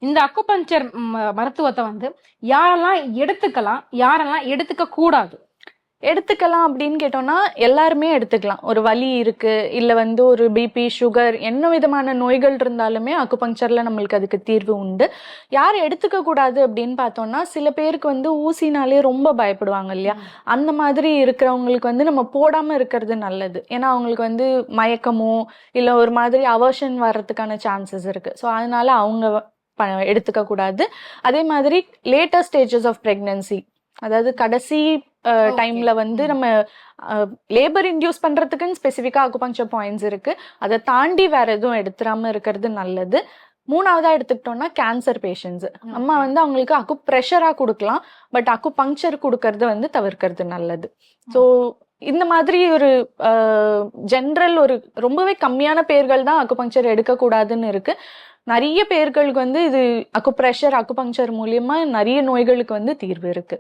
இந்த அக்குபஞ்சர் மருத்துவத்தை வந்து யாரெல்லாம் எடுத்துக்கலாம், யாரெல்லாம் எடுத்துக்க கூடாது? எடுத்துக்கலாம் அப்படின்னு கேட்டோம்னா எல்லாருமே எடுத்துக்கலாம். ஒரு வலி இருக்கு, இல்ல வந்து ஒரு பிபி, சுகர், என்ன விதமான நோய்கள் இருந்தாலுமே அக்குபங்சர்ல நம்மளுக்கு அதுக்கு தீர்வு உண்டு. யார் எடுத்துக்க கூடாது அப்படின்னு பார்த்தோம்னா, சில பேருக்கு வந்து ஊசினாலே ரொம்ப பயப்படுவாங்க இல்லையா? அந்த மாதிரி இருக்கிறவங்களுக்கு வந்து நம்ம போடாம இருக்கிறது நல்லது. ஏன்னா அவங்களுக்கு வந்து மயக்கமோ இல்ல ஒரு மாதிரி அவர்ஷன் வர்றதுக்கான சான்சஸ் இருக்கு. ஸோ அதனால அவங்க எடுத்துக்க கூடாது. அதே மாதிரி லேட்டர் ஸ்டேஜஸ் ஆஃப் பிரெக்னன்சி, அதாவது கடைசி டைம்ல வந்து நம்ம லேபர் இன்டியூஸ் பண்றதுக்குன்னு ஸ்பெசிஃபிக்கா அக்குபங்சர் பாயிண்ட்ஸ் இருக்கு. அதை தாண்டி வேற எதுவும் எடுத்துடாம இருக்கிறது நல்லது. மூணாவதா எடுத்துக்கிட்டோம்னா கேன்சர் பேஷண்ட்ஸ், நம்ம வந்து அவங்களுக்கு அக்கு ப்ரெஷரா கொடுக்கலாம், பட் அக்கு பங்க்சர் கொடுக்கறது வந்து தவிர்க்கிறது நல்லது. ஸோ இந்த மாதிரி ஒரு ஜென்ரல் ஒரு ரொம்பவே கம்மியான பேர்கள் தான் அக்குபங்சர் எடுக்கக்கூடாதுன்னு இருக்கு. நிறைய பேர்களுக்கு வந்து இது அக்கு ப்ரெஷர், அக்குபங்சர் மூலியமா நிறைய நோய்களுக்கு வந்து தீர்வு இருக்கு.